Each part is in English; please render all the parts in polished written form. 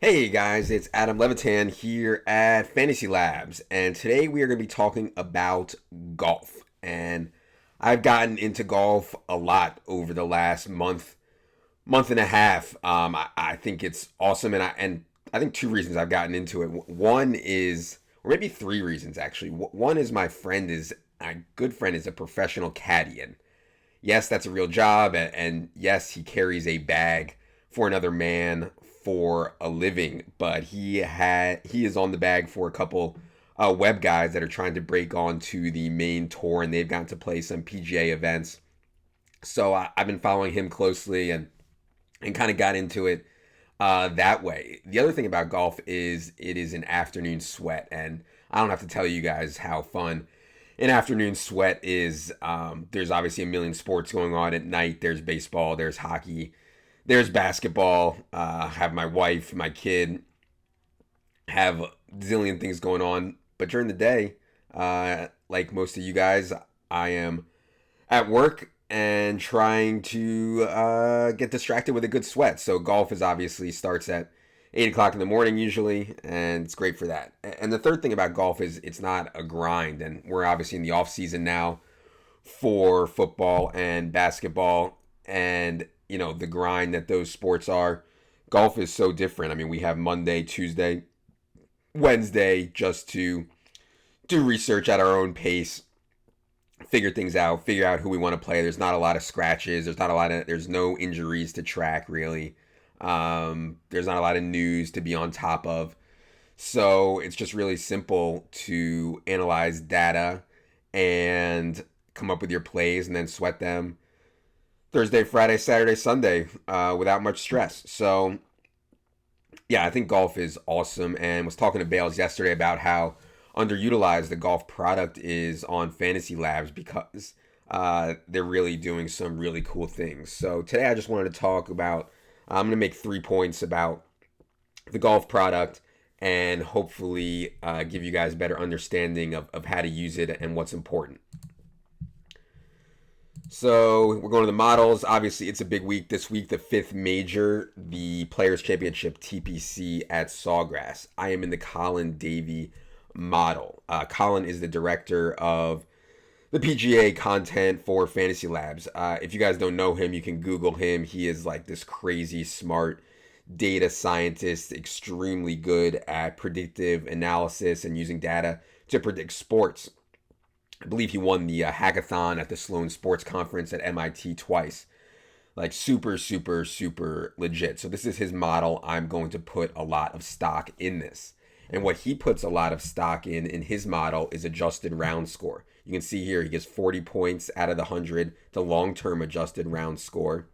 Hey guys, it's Adam Levitan here at Fantasy Labs, and today we are going to be talking about golf. And I've gotten into golf a lot over the last month and a half. I think it's awesome, and I think two reasons I've gotten into it. One is, or maybe three reasons actually. One is my good friend is a professional caddy, and yes, that's a real job, and yes, he carries a bag for another man for a living. But he is on the bag for a couple web guys that are trying to break onto the main tour, and they've gotten to play some PGA events. So I've been following him closely and kind of got into it that way. The other thing about golf is it is an afternoon sweat, and I don't have to tell you guys how fun an afternoon sweat is. There's obviously a million sports going on at night. There's baseball, there's hockey, there's basketball. Have my wife, my kid, have a zillion things going on. But during the day, like most of you guys, I am at work and trying to get distracted with a good sweat. So golf is obviously starts at 8 o'clock in the morning usually, and it's great for that. And the third thing about golf is it's not a grind, and we're obviously in the off season now for football and basketball, and the grind that those sports are. Golf is so different. I mean, we have Monday, Tuesday, Wednesday just to do research at our own pace, figure out who we want to play. There's not a lot of scratches. There's no injuries to track really. There's not a lot of news to be on top of. So it's just really simple to analyze data and come up with your plays and then sweat them Thursday, Friday, Saturday, Sunday without much stress. So yeah, I think golf is awesome, and was talking to Bales yesterday about how underutilized the golf product is on Fantasy Labs because they're really doing some really cool things. So today I just wanted to talk about, I'm going to make 3 points about the golf product and hopefully give you guys a better understanding of how to use it and what's important. So we're going to the models. Obviously, it's a big week this week, the fifth major, the Players Championship TPC at Sawgrass. I am in the Colin Davey model. Colin is the director of the PGA content for Fantasy Labs. If you guys don't know him, you can Google him. He is like this crazy smart data scientist, extremely good at predictive analysis and using data to predict sports. I believe he won the hackathon at the Sloan Sports Conference at MIT twice. Like super, super, super legit. So this is his model. I'm going to put a lot of stock in this. And what he puts a lot of stock in his model is adjusted round score. You can see here he gets 40 points out of the 100 to long-term adjusted round score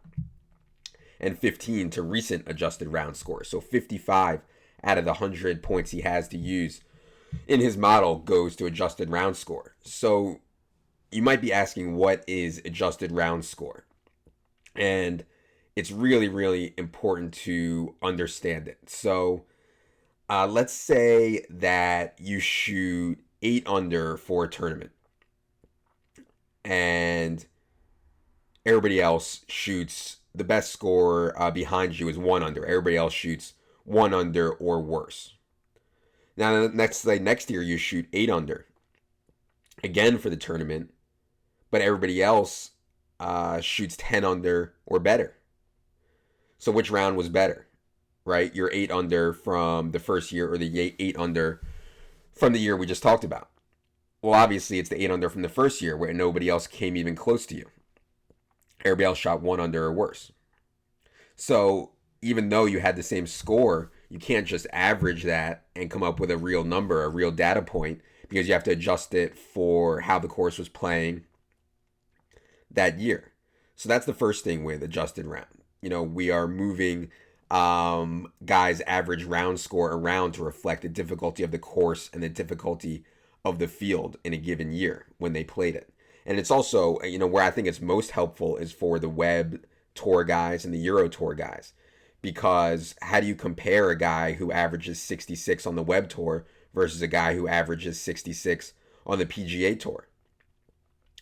and 15 to recent adjusted round score. So 55 out of the 100 points he has to use in his model goes to adjusted round score. So you might be asking, what is adjusted round score? And it's really, really important to understand it. So let's say that you shoot 8 under for a tournament and everybody else shoots, the best score behind you is 1 under. Everybody else shoots 1 under or worse. Now, next year you shoot 8 under again for the tournament, but everybody else shoots 10 under or better. So which round was better, right? Your 8 under from the first year or the 8 under from the year we just talked about? Well, obviously it's the 8 under from the first year where nobody else came even close to you. Everybody else shot 1 under or worse. So even though you had the same score, you can't just average that and come up with a real number, a real data point, because you have to adjust it for how the course was playing that year. So that's the first thing with adjusted round. We are moving guys' average round score around to reflect the difficulty of the course and the difficulty of the field in a given year when they played it. And it's also, where I think it's most helpful is for the web tour guys and the Euro tour guys. Because how do you compare a guy who averages 66 on the web tour versus a guy who averages 66 on the PGA tour?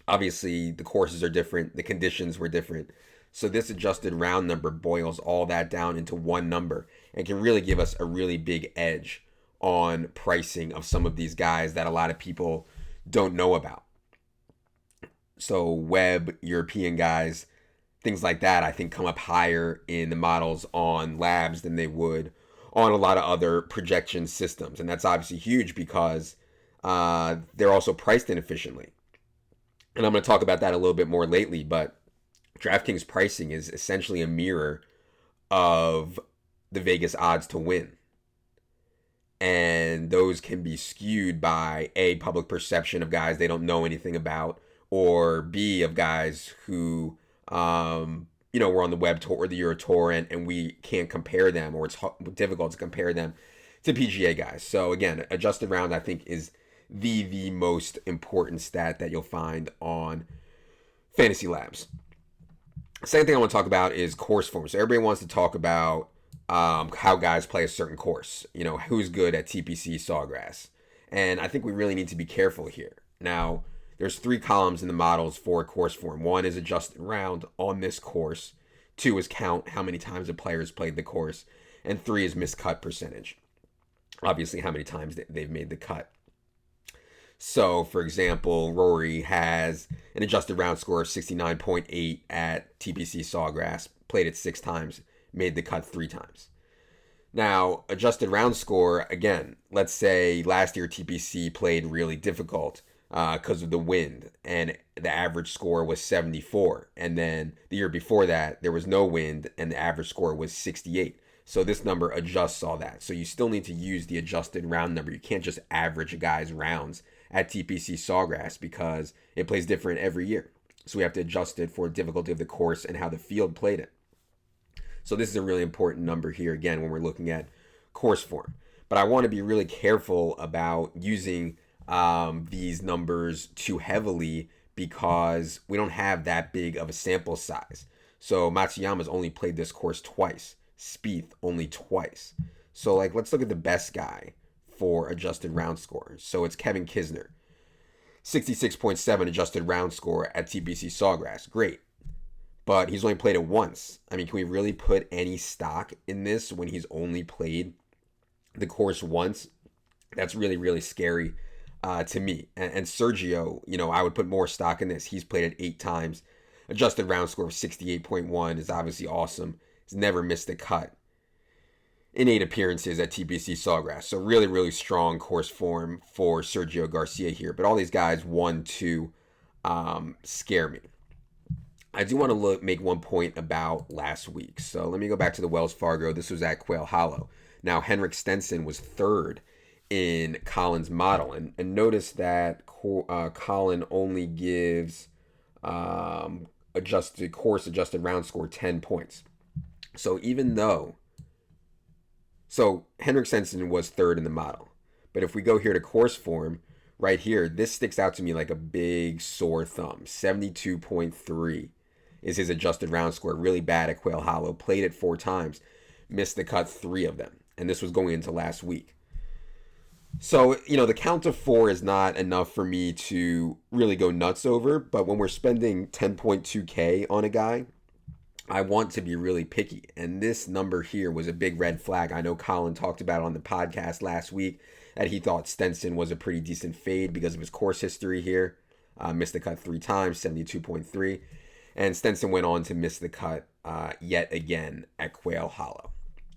Obviously, the courses are different. The conditions were different. So this adjusted round number boils all that down into one number and can really give us a really big edge on pricing of some of these guys that a lot of people don't know about. So web, European guys, things like that, I think come up higher in the models on labs than they would on a lot of other projection systems. And that's obviously huge because they're also priced inefficiently. And I'm going to talk about that a little bit more lately, but DraftKings pricing is essentially a mirror of the Vegas odds to win. And those can be skewed by A, public perception of guys they don't know anything about, or B, of guys who, were on the web tour or the Euro tour and we can't compare them, or it's difficult to compare them to PGA guys. So again, adjusted round, I think, is the most important stat that you'll find on Fantasy Labs. Second thing I want to talk about is course form. So everybody wants to talk about how guys play a certain course. Who's good at TPC Sawgrass. And I think we really need to be careful here. Now, there's 3 columns in the models for course form. 1 is adjusted round on this course. 2 is count how many times a player has played the course. And 3 is miscut percentage. Obviously, how many times they've made the cut. So, for example, Rory has an adjusted round score of 69.8 at TPC Sawgrass, played it 6 times, made the cut 3 times. Now, adjusted round score, again, let's say last year TPC played really difficult because of the wind, and the average score was 74. And then the year before that, there was no wind, and the average score was 68. So this number adjusts all that. So you still need to use the adjusted round number. You can't just average a guy's rounds at TPC Sawgrass because it plays different every year. So we have to adjust it for difficulty of the course and how the field played it. So this is a really important number here, again, when we're looking at course form. But I want to be really careful about using these numbers too heavily because we don't have that big of a sample size. So Matsuyama's only played this course twice. Spieth only twice. So let's look at the best guy for adjusted round score. So it's Kevin Kisner. 66.7 adjusted round score at TPC Sawgrass. Great. But he's only played it once. I mean, can we really put any stock in this when he's only played the course once? That's really, really scary to me. And Sergio, I would put more stock in this. He's played it 8 times. Adjusted round score of 68.1 is obviously awesome. He's never missed a cut in 8 appearances at TPC Sawgrass. So really, really strong course form for Sergio Garcia here. But all these guys, 1, 2, scare me. I do want to make one point about last week. So let me go back to the Wells Fargo. This was at Quail Hollow. Now, Henrik Stenson was 3rd in Colin's model. And notice that Colin only gives adjusted round score 10 points. So Henrik Stenson was 3rd in the model. But if we go here to course form, right here, this sticks out to me like a big sore thumb. 72.3 is his adjusted round score. Really bad at Quail Hollow. Played it 4 times. Missed the cut 3 of them. And this was going into last week. So, the count of 4 is not enough for me to really go nuts over. But when we're spending 10.2K on a guy, I want to be really picky. And this number here was a big red flag. I know Colin talked about it on the podcast last week that he thought Stenson was a pretty decent fade because of his course history here. Missed the cut 3 times, 72.3. And Stenson went on to miss the cut yet again at Quail Hollow.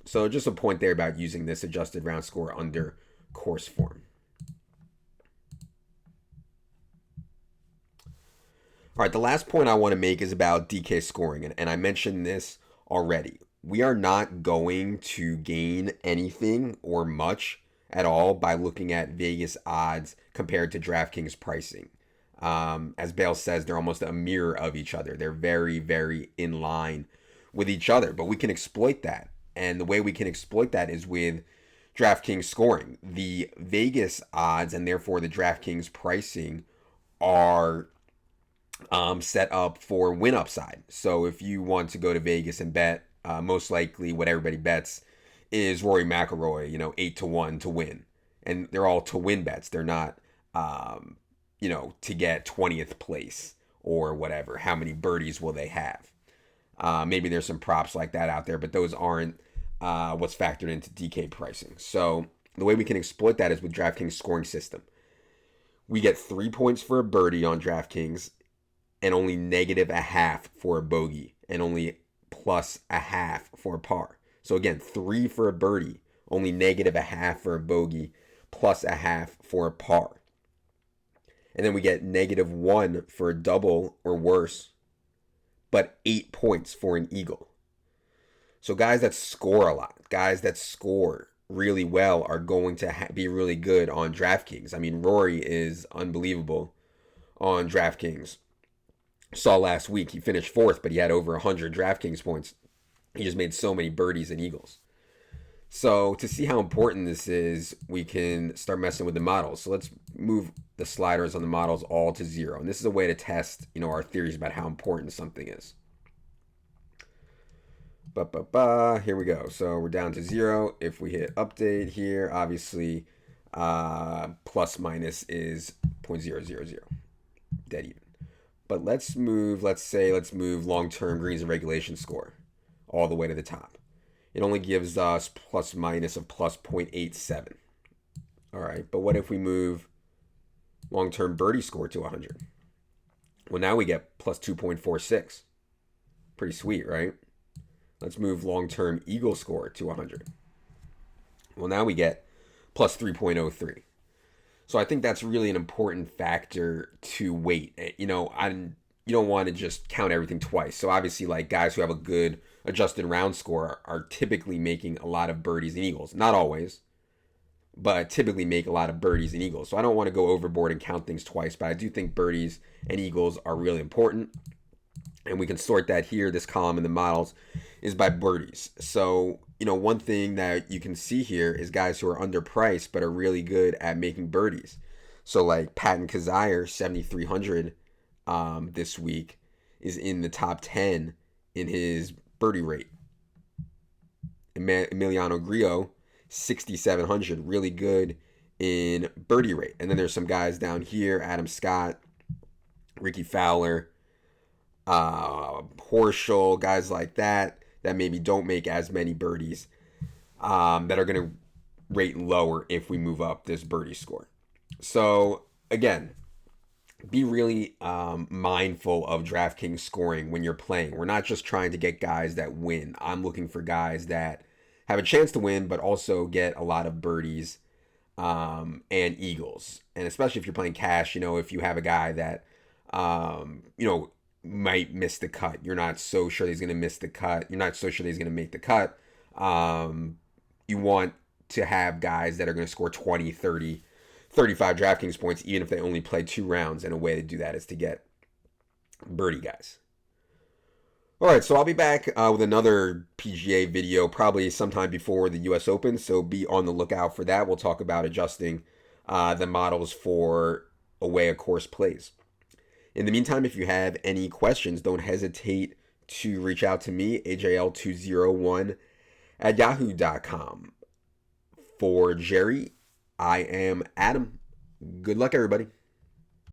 So just a point there about using this adjusted round score under course form. All right, the last point I want to make is about DK scoring. And I mentioned this already. We are not going to gain anything or much at all by looking at Vegas odds compared to DraftKings pricing. As Bale says, they're almost a mirror of each other. They're very, very in line with each other. But we can exploit that. And the way we can exploit that is with DraftKings scoring. The Vegas odds and therefore the DraftKings pricing are set up for win upside. So if you want to go to Vegas and bet, most likely what everybody bets is Rory McIlroy, 8-1 to win. And they're all to win bets. They're not, to get 20th place or whatever. How many birdies will they have? Maybe there's some props like that out there, but those aren't what's factored into DK pricing. So the way we can exploit that is with DraftKings scoring system. We get 3 points for a birdie on DraftKings and only -0.5 for a bogey and only +0.5 for a par. So again, 3 for a birdie, only -0.5 for a bogey, +0.5 for a par. And then we get -1 for a double or worse, but 8 points for an eagle. So guys that score a lot, guys that score really well are going to be really good on DraftKings. I mean, Rory is unbelievable on DraftKings. Saw last week, he finished 4th, but he had over 100 DraftKings points. He just made so many birdies and eagles. So to see how important this is, we can start messing with the models. So let's move the sliders on the models all to 0. And this is a way to test, our theories about how important something is. Here we go. So we're down to 0. If we hit update here, obviously plus minus is 0.000, dead even. But let's move long-term greens and regulation score all the way to the top. It only gives us plus minus of plus 0.87. All right, but what if we move long-term birdie score to 100? Well, now we get plus 2.46. Pretty sweet, right? Let's move long-term eagle score to 100. Well, now we get plus 3.03. So I think that's really an important factor to weight. You don't want to just count everything twice. So obviously, like guys who have a good adjusted round score are typically making a lot of birdies and eagles. Not always, but typically make a lot of birdies and eagles. So I don't want to go overboard and count things twice, but I do think birdies and eagles are really important. And we can sort that here. This column in the models is by birdies. So, one thing that you can see here is guys who are underpriced but are really good at making birdies. So like Patton Kizzire, 7,300 this week, is in the top 10 in his birdie rate. Emiliano Grillo, 6,700, really good in birdie rate. And then there's some guys down here, Adam Scott, Ricky Fowler, Horschel, guys like that maybe don't make as many birdies, that are going to rate lower if we move up this birdie score. So again, be really mindful of DraftKings scoring when you're playing. We're not just trying to get guys that win. I'm looking for guys that have a chance to win, but also get a lot of birdies and eagles. And especially if you're playing cash, if you have a guy that, might miss the cut. You're not so sure he's going to miss the cut. You're not so sure that he's going to make the cut. You want to have guys that are going to score 20, 30, 35 DraftKings points, even if they only play 2 rounds. And a way to do that is to get birdie guys. All right, so I'll be back with another PGA video probably sometime before the U.S. Open, so be on the lookout for that. We'll talk about adjusting the models for away a course plays. In the meantime, if you have any questions, don't hesitate to reach out to me, ajl201@yahoo.com. For Jerry, I am Adam. Good luck, everybody.